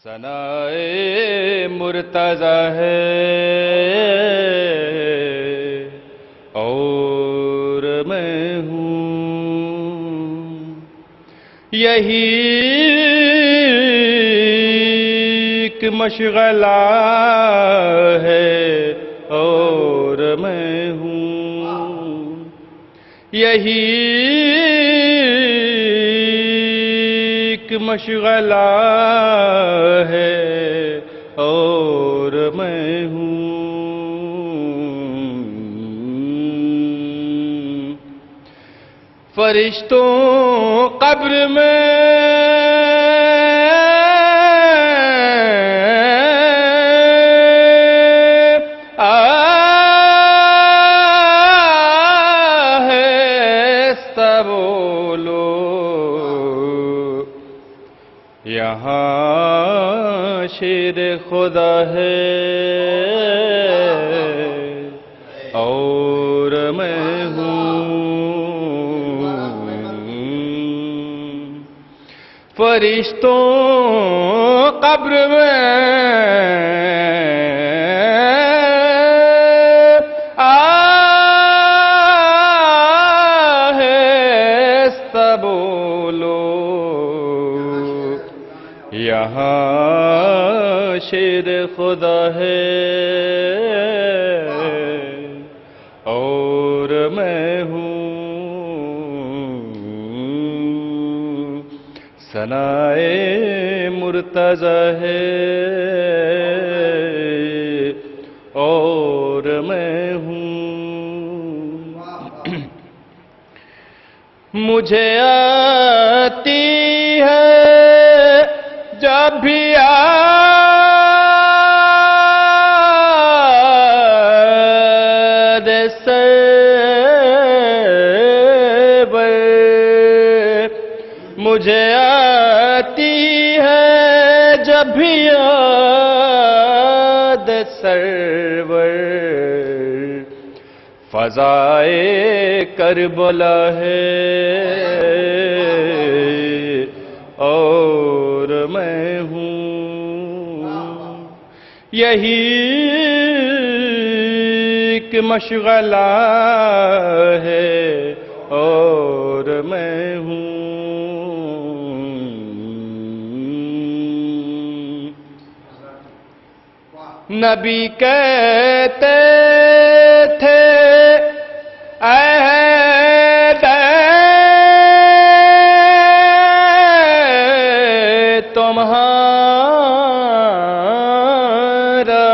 ثنائے مرتضی ہے اور میں ہوں، یہی ایک مشغلہ ہے اور میں ہوں، یہی ایک مشغلہ ہے اور میں ہوں، فرشتوں قبر میں یہاں شیر خدا ہے اور میں ہوں، فرشتوں قبر میں یہاں شیر خدا ہے اور میں ہوں، ثنائے مرتضی ہے اور میں ہوں، مجھے آتی ہے جب بھی یاد سرور، مجھے آتی ہے جب بھی یاد سرور، فضائے کربلا ہے اور میں ہوں، یہی ایک مشغلہ ہے اور میں ہوں، نبی کہتے تھے تمہارا،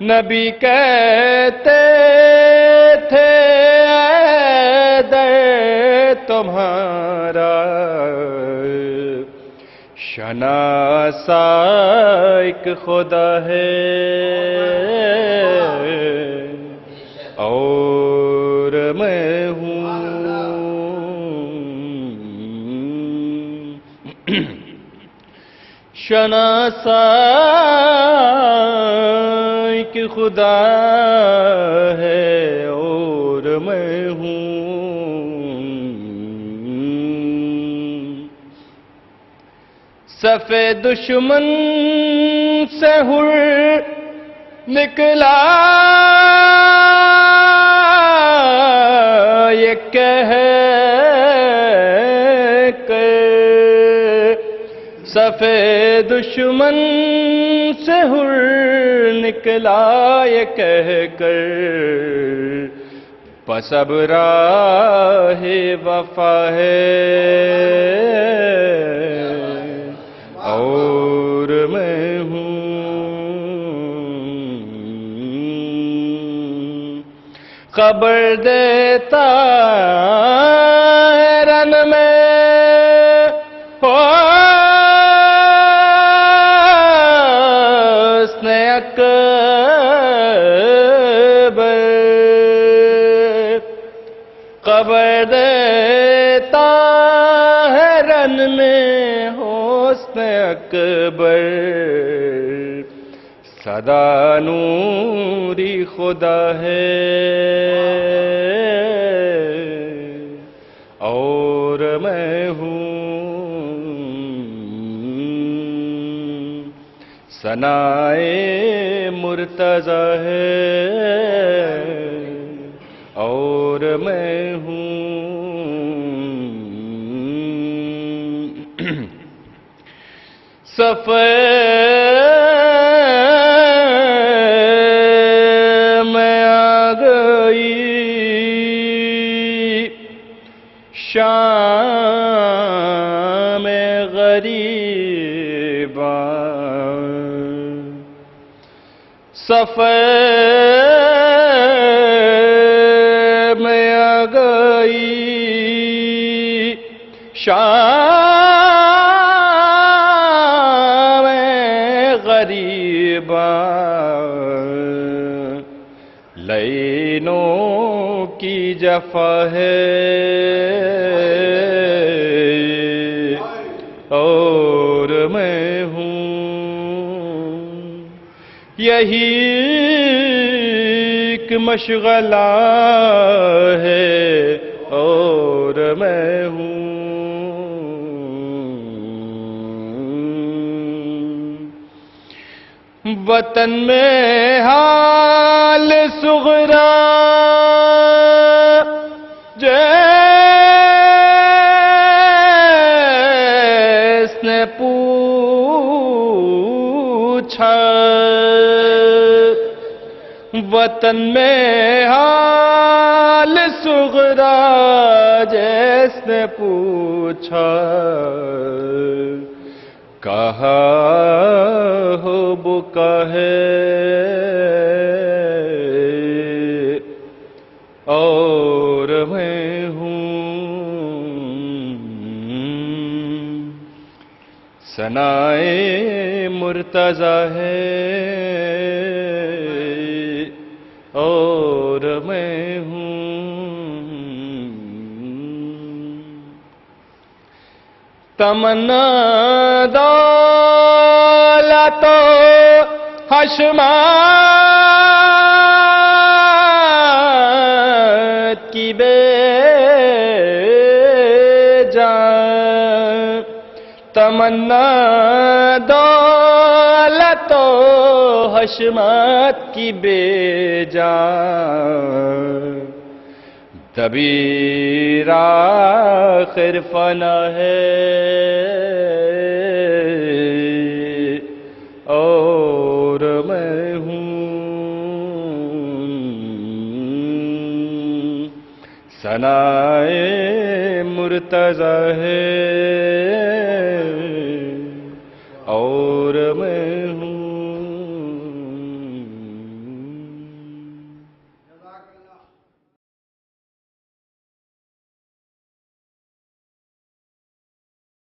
نبی کہتے تھے تمہارا، شناسا ایک خدا ہے اور میں ہوں، شناسا ایک خدا ہے اور میں ہوں، صف دشمن سے ہر نکلا یہ کہہ کر، صف دشمن سے ہر نکلا یہ کہہ کر، پس اب راہ وفا ہے اور میں ہوں، خبر دیتا رن میں حسن اکبر، خبر دیتا ہے رن میں حسن اکبر، صدا نوری خدا ہے اور میں ہوں ثنائے مرتضی ہے اور میں ہوں صفے میں آ گئی شام غریباں صفے میں آ گئی شام غریباں لینوں کی جفا ہے اور میں ہوں یہی ایک مشغلہ ہے اور میں ہوں وطن میں حال صغرا جس نے پوچھا وطن میں حال صغرا جس نے پوچھا کہا ہو بکا ہے اور میں ہوں ثنائے مرتضی ہے اور میں ہوں تمنا دولت و حشمت کی بے جان تمنا دولت و حشمت کی بے جان دبیر آخر فنا ہے اور میں ہوں ثنائے مرتضی ہے